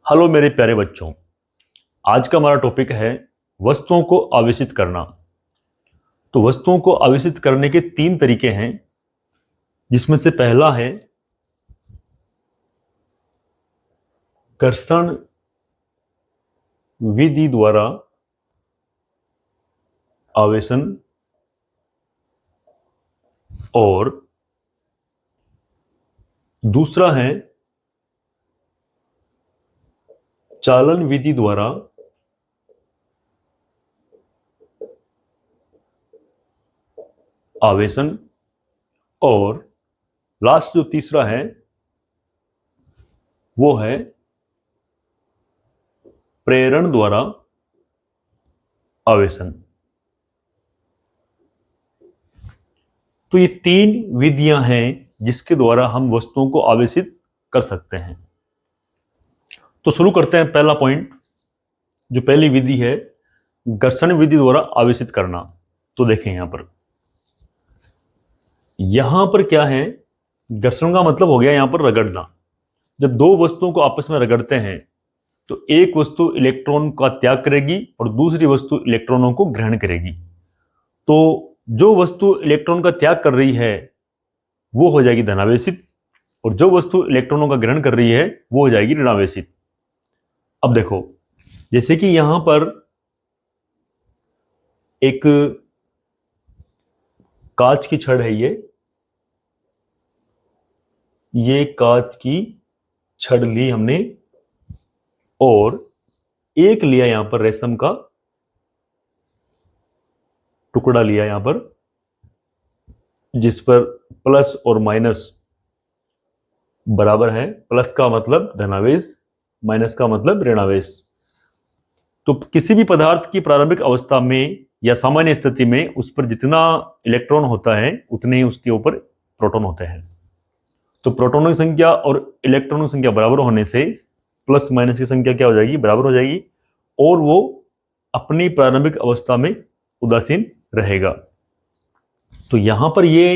Hello मेरे प्यारे बच्चों। आज का हमारा टॉपिक है वस्तुओं को आवेशित करना। तो वस्तुओं को आवेशित करने के 3 तरीके हैं, जिसमें से पहला है घर्षण विधि द्वारा आवेशन और दूसरा है चालन विधि द्वारा आवेशन और लास्ट जो तीसरा है वो है प्रेरण द्वारा आवेशन। तो ये 3 विधियां हैं जिसके द्वारा हम वस्तुओं को आवेशित कर सकते हैं। तो शुरू करते हैं। पहला पॉइंट, जो पहली विधि है घर्षण विधि द्वारा आवेशित करना। तो देखें यहां पर क्या है, घर्षण का मतलब हो गया यहां पर रगड़ना। जब दो वस्तुओं को आपस में रगड़ते हैं तो एक वस्तु इलेक्ट्रॉन का त्याग करेगी और दूसरी वस्तु इलेक्ट्रॉनों को ग्रहण करेगी। तो जो वस्तु इलेक्ट्रॉन का त्याग कर रही है वो हो जाएगी धनावेशित और जो वस्तु इलेक्ट्रॉनों का ग्रहण कर रही है वो हो जाएगी ऋणावेशित। अब देखो, जैसे कि यहां पर एक कांच की छड़ है, ये कांच की छड़ ली हमने और एक लिया यहां पर रेशम का टुकड़ा लिया यहां पर, जिस पर प्लस और माइनस बराबर है। प्लस का मतलब धनावेश, माइनस का मतलब ऋणावेश। तो किसी भी पदार्थ की प्रारंभिक अवस्था में या सामान्य स्थिति में उस पर जितना इलेक्ट्रॉन होता है उतने ही उसके ऊपर प्रोटॉन होते हैं। तो प्रोटॉनों की संख्या और इलेक्ट्रॉनों की संख्या बराबर होने से प्लस माइनस की संख्या क्या हो जाएगी, बराबर हो जाएगी और वो अपनी प्रारंभिक अवस्था में उदासीन रहेगा। तो यहां पर ये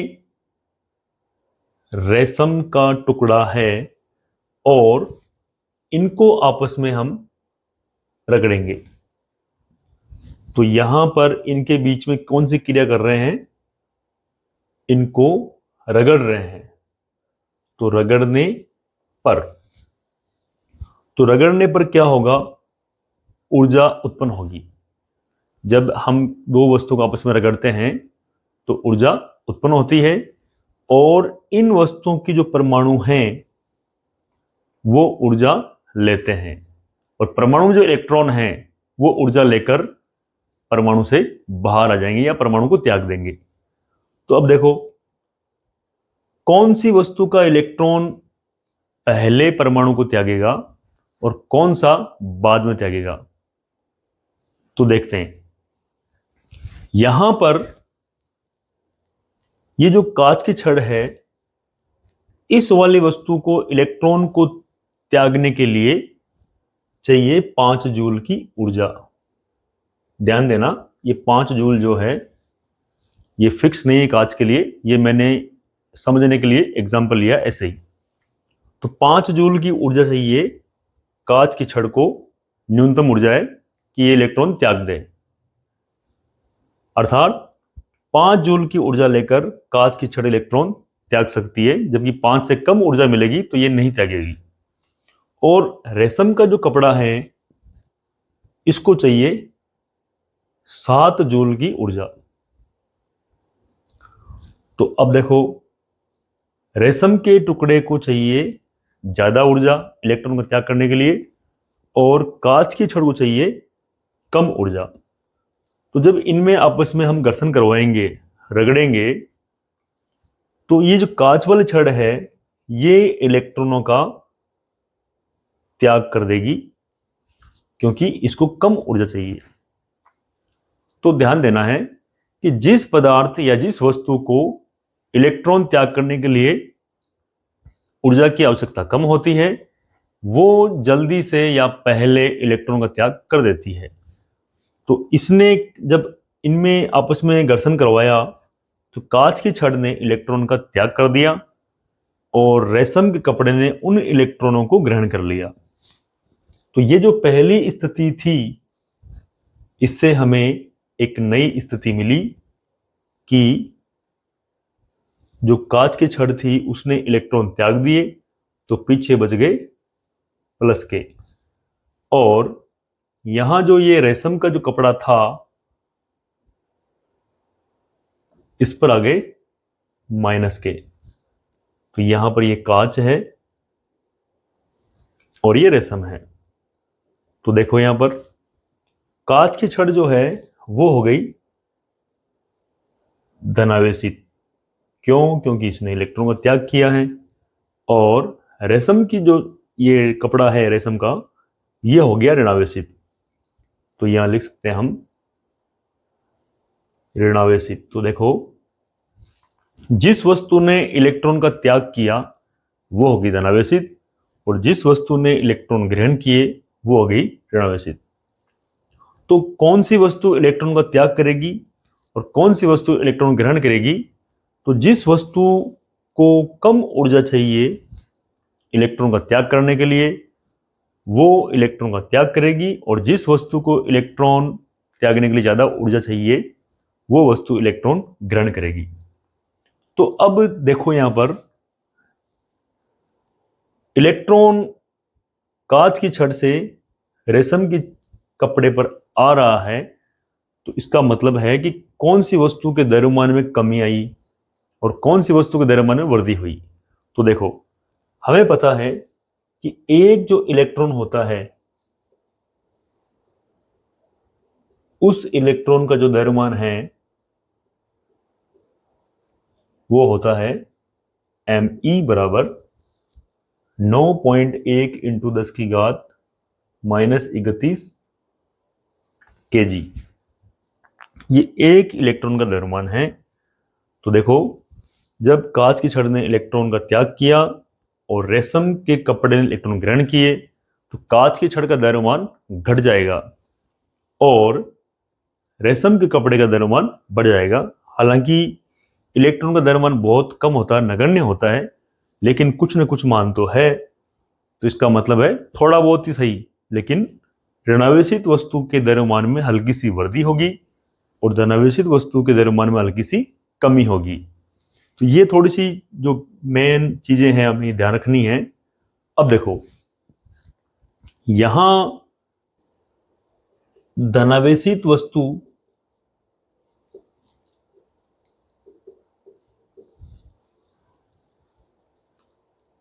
रेशम का टुकड़ा है और इनको आपस में हम रगड़ेंगे। तो यहां पर इनके बीच में कौन सी क्रिया कर रहे हैं, इनको रगड़ रहे हैं। तो रगड़ने पर क्या होगा, ऊर्जा उत्पन्न होगी। जब हम दो वस्तु को आपस में रगड़ते हैं तो ऊर्जा उत्पन्न होती है और इन वस्तुओं की जो परमाणु हैं वो ऊर्जा लेते हैं और परमाणु में जो इलेक्ट्रॉन हैं वो ऊर्जा लेकर परमाणु से बाहर आ जाएंगे या परमाणु को त्याग देंगे। तो अब देखो, कौन सी वस्तु का इलेक्ट्रॉन पहले परमाणु को त्यागेगा और कौन सा बाद में त्यागेगा। तो देखते हैं, यहां पर ये जो कांच की छड़ है, इस वाली वस्तु को इलेक्ट्रॉन को त्यागने के लिए चाहिए 5 जूल की ऊर्जा। ध्यान देना, ये 5 जूल जो है ये फिक्स नहीं है कांच के लिए, ये मैंने समझने के लिए एग्जांपल लिया ऐसे ही। तो 5 जूल की ऊर्जा चाहिए कांच की छड़ को, न्यूनतम ऊर्जा है कि ये इलेक्ट्रॉन त्याग दे। अर्थात 5 जूल की ऊर्जा लेकर कांच की छड़ इलेक्ट्रॉन त्याग सकती है, जबकि 5 से कम ऊर्जा मिलेगी तो ये नहीं त्यागेगी। और रेशम का जो कपड़ा है इसको चाहिए 7 जूल की ऊर्जा। तो अब देखो, रेशम के टुकड़े को चाहिए ज्यादा ऊर्जा इलेक्ट्रॉन का त्याग करने के लिए और कांच की छड़ को चाहिए कम ऊर्जा। तो जब इनमें आपस में हम घर्षण करवाएंगे, रगड़ेंगे, तो ये जो कांच वाली छड़ है ये इलेक्ट्रॉनों का त्याग कर देगी क्योंकि इसको कम ऊर्जा चाहिए। तो ध्यान देना है कि जिस पदार्थ या जिस वस्तु को इलेक्ट्रॉन त्याग करने के लिए ऊर्जा की आवश्यकता कम होती है वो जल्दी से या पहले इलेक्ट्रॉन का त्याग कर देती है। तो इसने जब इनमें आपस में घर्षण करवाया तो कांच की छड़ ने इलेक्ट्रॉन का त्याग कर दिया और रेशम के कपड़े ने उन इलेक्ट्रॉनों को ग्रहण कर लिया। तो ये जो पहली स्थिति थी, इससे हमें एक नई स्थिति मिली कि जो कांच की छड़ थी उसने इलेक्ट्रॉन त्याग दिए, तो पीछे बच गए प्लस के। और यहां जो ये रेशम का जो कपड़ा था, इस पर आ गए माइनस के। तो यहां पर ये कांच है और ये रेशम है। तो देखो यहां पर कांच की छड़ जो है वो हो गई धनावेशित। क्यों? क्योंकि इसने इलेक्ट्रॉन का त्याग किया है। और रेशम की जो ये कपड़ा है रेशम का, ये हो गया ऋणावेशित। तो यहां लिख सकते हैं हम ऋणावेशित। तो देखो, जिस वस्तु ने इलेक्ट्रॉन का त्याग किया वो होगी धनावेशित, और जिस वस्तु ने इलेक्ट्रॉन ग्रहण किए वो हो गई ऋणावेशित। तो कौन सी वस्तु इलेक्ट्रॉन का त्याग करेगी और कौन सी वस्तु इलेक्ट्रॉन ग्रहण करेगी? तो जिस वस्तु को कम ऊर्जा चाहिए इलेक्ट्रॉन का त्याग करने के लिए, वो इलेक्ट्रॉन का त्याग करेगी, और जिस वस्तु को इलेक्ट्रॉन त्यागने के लिए ज्यादा ऊर्जा चाहिए वो वस्तु इलेक्ट्रॉन ग्रहण करेगी। तो अब देखो यहां पर इलेक्ट्रॉन कांच की छड़ से रेशम की कपड़े पर आ रहा है, तो इसका मतलब है कि कौन सी वस्तु के द्रव्यमान में कमी आई और कौन सी वस्तु के द्रव्यमान में वृद्धि हुई। तो देखो, हमें पता है कि एक जो इलेक्ट्रॉन होता है, उस इलेक्ट्रॉन का जो द्रव्यमान है वो होता है me बराबर 9.1 इंटू 10 की घात -31 kg। ये एक इलेक्ट्रॉन का द्रव्यमान है। तो देखो, जब कांच की छड़ ने इलेक्ट्रॉन का त्याग किया और रेशम के कपड़े ने इलेक्ट्रॉन ग्रहण किए, तो कांच की छड़ का द्रव्यमान घट जाएगा और रेशम के कपड़े का द्रव्यमान बढ़ जाएगा। हालांकि इलेक्ट्रॉन का द्रव्यमान बहुत कम होता है, नगण्य होता है, लेकिन कुछ न कुछ मान तो है। तो इसका मतलब है थोड़ा बहुत ही सही, लेकिन ऋणावेशित वस्तु के द्रव्यमान में हल्की सी वृद्धि होगी और धनावेशित वस्तु के द्रव्यमान में हल्की सी कमी होगी। तो ये थोड़ी सी जो मेन चीजें हैं अपनी ध्यान रखनी है। अब देखो, यहां धनावेशित वस्तु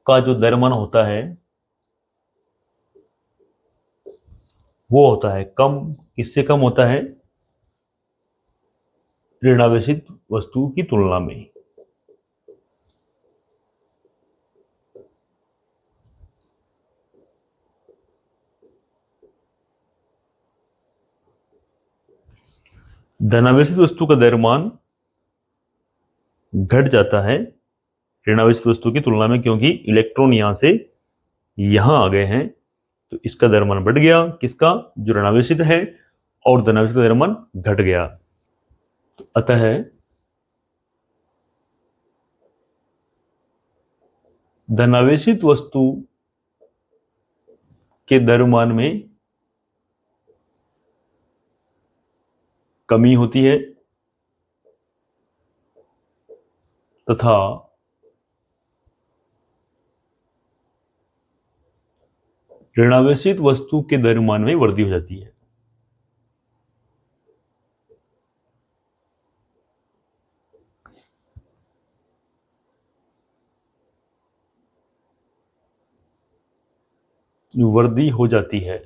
का जो द्रव्यमान होता है वो होता है कम। किससे कम होता है? ऋणावेशित वस्तु की तुलना में। धनावेशित वस्तु का द्रव्यमान घट जाता है ऋणावेशित वस्तु की तुलना में, क्योंकि इलेक्ट्रॉन यहां से यहां आ गए हैं, तो इसका द्रव्यमान बढ़ गया। किसका? जो ऋणावेशित है। और धनावेशित का द्रव्यमान घट गया। तो अतः धनावेशित वस्तु के द्रव्यमान में कमी होती है तथा ऋणावेशित वस्तु के द्रव्यमान में वृद्धि हो जाती है। वृद्धि हो जाती है।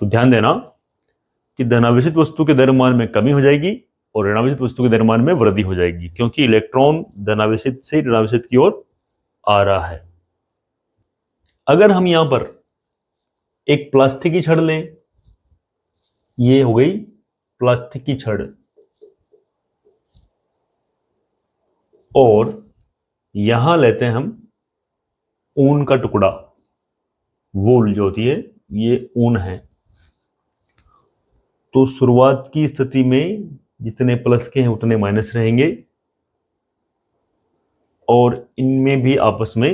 तो ध्यान देना कि धनावेशित वस्तु के द्रव्यमान में कमी हो जाएगी और ऋणावेशित वस्तु के द्रव्यमान में वृद्धि हो जाएगी, क्योंकि इलेक्ट्रॉन धनावेशित से ऋणावेशित की ओर आ रहा है। अगर हम यहां पर एक प्लास्टिक की छड़ लें, ये हो गई प्लास्टिक की छड़, और यहां लेते हैं हम ऊन का टुकड़ा। वूल जो होती है ये ऊन है। तो शुरुआत की स्थिति में जितने प्लस के हैं उतने माइनस रहेंगे और इनमें भी आपस में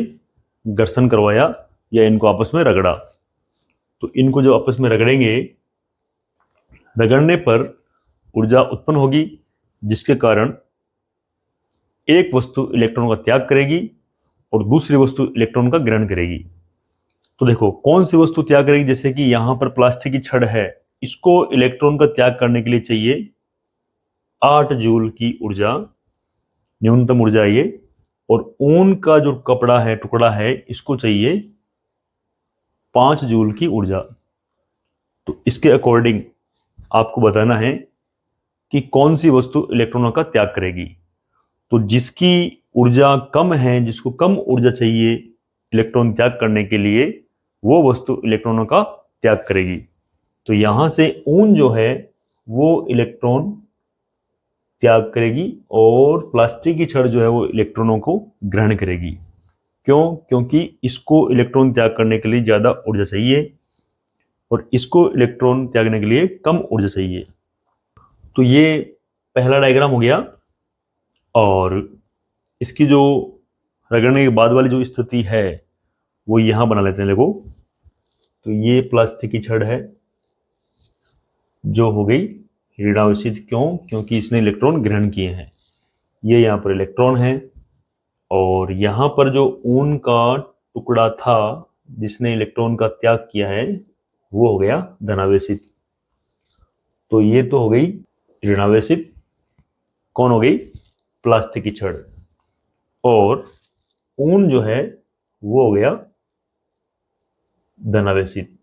घर्षण करवाया या इनको आपस में रगड़ा, तो इनको जो आपस में रगड़ेंगे, रगड़ने पर ऊर्जा उत्पन्न होगी, जिसके कारण एक वस्तु इलेक्ट्रॉन का त्याग करेगी और दूसरी वस्तु इलेक्ट्रॉन का ग्रहण करेगी। तो देखो कौन सी वस्तु त्याग करेगी, जैसे कि यहां पर प्लास्टिक की छड़ है, इसको इलेक्ट्रॉन का त्याग करने के लिए चाहिए 8 जूल की ऊर्जा, न्यूनतम ऊर्जा ये। और ऊन का जो कपड़ा है, टुकड़ा है, इसको चाहिए 5 जूल की ऊर्जा। तो इसके अकॉर्डिंग आपको बताना है कि कौन सी वस्तु इलेक्ट्रॉनों का त्याग करेगी। तो जिसकी ऊर्जा कम है, जिसको कम ऊर्जा चाहिए इलेक्ट्रॉन त्याग करने के लिए, वो वस्तु इलेक्ट्रॉनों का त्याग करेगी। तो यहां से ऊन जो है वो इलेक्ट्रॉन त्याग करेगी और प्लास्टिक की छड़ जो है वो इलेक्ट्रॉनों को ग्रहण करेगी। क्यों? क्योंकि इसको इलेक्ट्रॉन त्याग करने के लिए ज्यादा ऊर्जा चाहिए और इसको इलेक्ट्रॉन त्यागने के लिए कम ऊर्जा चाहिए। तो ये पहला डायग्राम हो गया। और इसकी जो रगड़ने के बाद वाली जो स्थिति है वो यहां बना लेते हैं। देखो, तो ये प्लास्टिक की छड़ है जो हो गई ऋणावेशित। क्यों? क्योंकि इसने इलेक्ट्रॉन ग्रहण किए हैं। ये यहाँ पर इलेक्ट्रॉन है और यहाँ पर जो ऊन का टुकड़ा था जिसने इलेक्ट्रॉन का त्याग किया है वो हो गया धनावेशित। तो ये तो हो गई ऋणावेशित। कौन हो गई? प्लास्टिक की छड़। और ऊन जो है वो हो गया धनावेशित।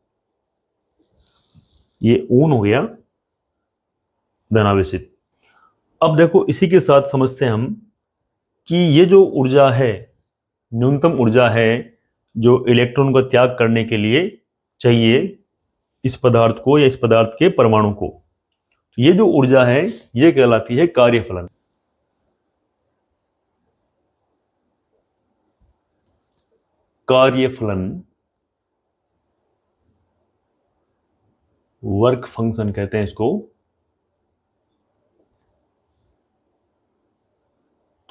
ये ऊन हो गया धनावेशित। अब देखो इसी के साथ समझते हैं हम कि ये जो ऊर्जा है, न्यूनतम ऊर्जा है जो इलेक्ट्रॉन का त्याग करने के लिए चाहिए इस पदार्थ को या इस पदार्थ के परमाणु को, तो ये जो ऊर्जा है ये कहलाती है कार्यफलन। कार्यफलन, वर्क फंक्शन कहते हैं इसको।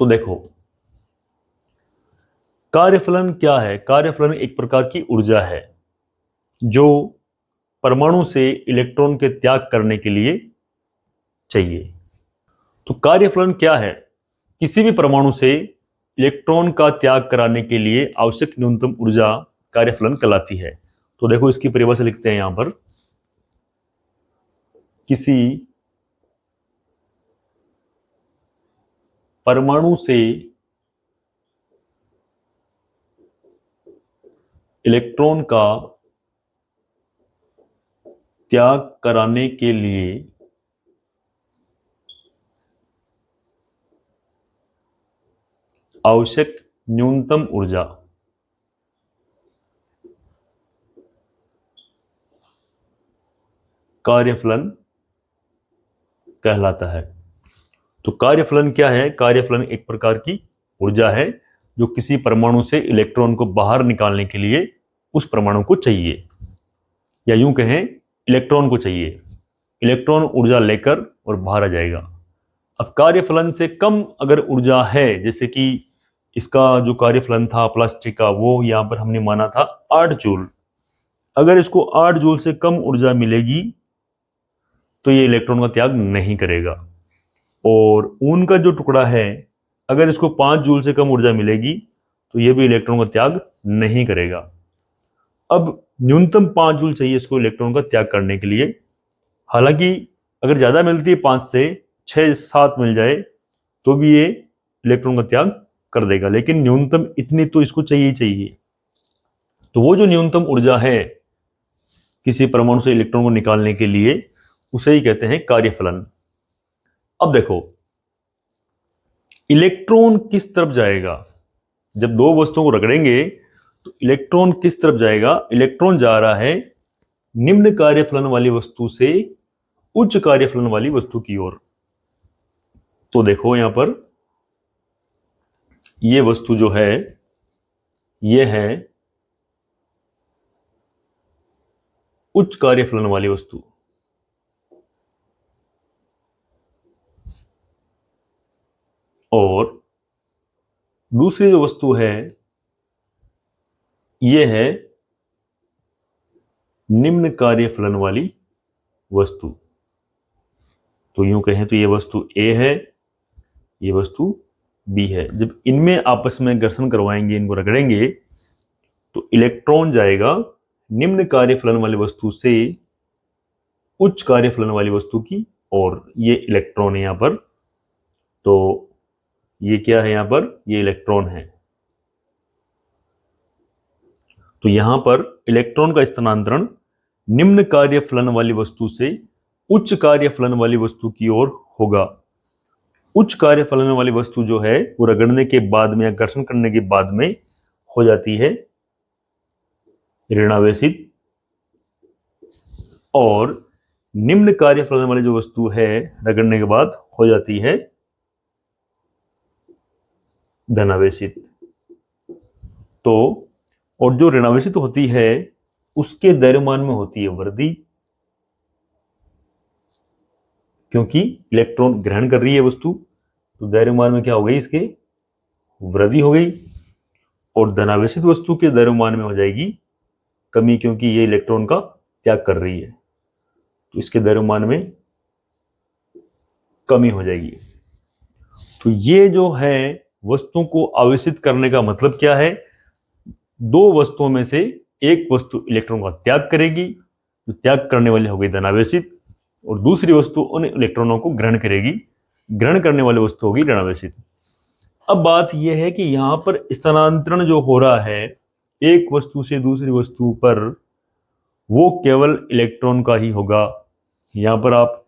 तो देखो कार्यफलन क्या है? कार्यफलन एक प्रकार की ऊर्जा है जो परमाणु से इलेक्ट्रॉन के त्याग करने के लिए चाहिए। तो कार्यफलन क्या है? किसी भी परमाणु से इलेक्ट्रॉन का त्याग कराने के लिए आवश्यक न्यूनतम ऊर्जा कार्यफलन कहलाती है। तो देखो इसकी परिभाषा लिखते हैं यहां पर। किसी परमाणु से इलेक्ट्रॉन का त्याग कराने के लिए आवश्यक न्यूनतम ऊर्जा कार्यफलन कहलाता है। तो कार्यफलन क्या है? कार्यफलन एक प्रकार की ऊर्जा है जो किसी परमाणु से इलेक्ट्रॉन को बाहर निकालने के लिए उस परमाणु को चाहिए, या यूं कहें इलेक्ट्रॉन को चाहिए। इलेक्ट्रॉन ऊर्जा लेकर और बाहर आ जाएगा। अब कार्यफलन से कम अगर ऊर्जा है, जैसे कि इसका जो कार्यफलन था प्लास्टिक का वो यहां पर हमने माना था 8 जूल। अगर इसको 8 जूल से कम ऊर्जा मिलेगी तो ये इलेक्ट्रॉन का त्याग नहीं करेगा। और ऊन का जो टुकड़ा है, अगर इसको 5 जूल से कम ऊर्जा मिलेगी तो ये भी इलेक्ट्रॉन का त्याग नहीं करेगा। अब न्यूनतम 5 जूल चाहिए इसको इलेक्ट्रॉन का त्याग करने के लिए। हालांकि अगर ज्यादा मिलती है 5 से 6-7 मिल जाए तो भी ये इलेक्ट्रॉन का त्याग कर देगा, लेकिन न्यूनतम इतनी तो इसको चाहिए ही चाहिए। तो वो जो न्यूनतम ऊर्जा है किसी परमाणु से इलेक्ट्रॉन को निकालने के लिए, उसे ही कहते हैं कार्यफलन। अब देखो इलेक्ट्रॉन किस तरफ जाएगा? जब दो वस्तुओं को रगड़ेंगे तो इलेक्ट्रॉन किस तरफ जाएगा? इलेक्ट्रॉन जा रहा है निम्न कार्यफलन वाली वस्तु से उच्च कार्यफलन वाली वस्तु की ओर। तो देखो यहां पर ये वस्तु जो है ये है उच्च कार्यफलन वाली वस्तु, और दूसरी जो वस्तु है ये है निम्न कार्य फलन वाली वस्तु। तो यूं कहें तो ये वस्तु ए है, ये वस्तु बी है। जब इनमें आपस में घर्षण करवाएंगे, इनको रगड़ेंगे, तो इलेक्ट्रॉन जाएगा निम्न कार्य फलन वाली वस्तु से उच्च कार्य फलन वाली वस्तु की ओर। ये इलेक्ट्रॉन है यहां पर, तो ये क्या है यहां पर, ये इलेक्ट्रॉन है। तो यहां पर इलेक्ट्रॉन का स्थानांतरण निम्न कार्य फलन वाली वस्तु से उच्च कार्य फलन वाली वस्तु की ओर होगा। उच्च कार्य फलन वाली वस्तु जो है वो रगड़ने के बाद में या घर्षण करने के बाद में हो जाती है ऋणावेशित, और निम्न कार्य फलन वाली जो वस्तु है रगड़ने के बाद हो जाती है धनावेशित। तो और जो ऋणावेशित होती है उसके द्रव्यमान में होती है वृद्धि, क्योंकि इलेक्ट्रॉन ग्रहण कर रही है वस्तु, तो द्रव्यमान में क्या हो गई, इसके वृद्धि हो गई। और धनावेशित वस्तु के द्रव्यमान में हो जाएगी कमी, क्योंकि ये इलेक्ट्रॉन का त्याग कर रही है, तो इसके द्रव्यमान में कमी हो जाएगी। तो ये जो है वस्तुओं को आवेशित करने का मतलब क्या है, दो वस्तुओं में से एक वस्तु इलेक्ट्रॉन का त्याग करेगी, तो त्याग करने वाली हो गई धनावेशित, और दूसरी वस्तु उन इलेक्ट्रॉनों को ग्रहण करेगी, ग्रहण करने वाली वस्तु होगी ऋणावेशित। अब बात यह है कि यहां पर स्थानांतरण जो हो रहा है एक वस्तु से दूसरी वस्तु पर, वो केवल इलेक्ट्रॉन का ही होगा। यहां पर आप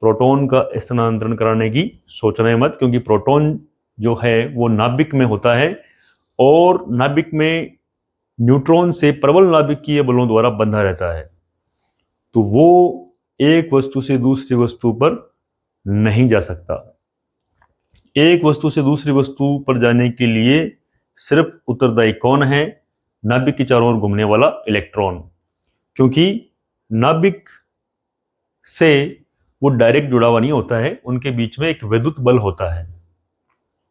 प्रोटॉन का स्थानांतरण कराने की सोचना है मत, क्योंकि प्रोटॉन जो है वो नाभिक में होता है, और नाभिक में न्यूट्रॉन से प्रबल नाभिकीय बलों द्वारा बंधा रहता है, तो वो एक वस्तु से दूसरी वस्तु पर नहीं जा सकता। एक वस्तु से दूसरी वस्तु पर जाने के लिए सिर्फ उत्तरदायी कौन है, नाभिक के चारों ओर घूमने वाला इलेक्ट्रॉन, क्योंकि नाभिक से वो डायरेक्ट जुड़ा हुआ नहीं होता है, उनके बीच में एक वैद्युत बल होता है,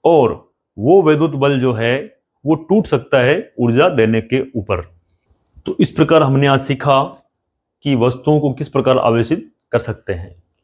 और वो वैद्युत बल जो है वो टूट सकता है ऊर्जा देने के ऊपर। तो इस प्रकार हमने आज सीखा कि वस्तुओं को किस प्रकार आवेशित कर सकते हैं।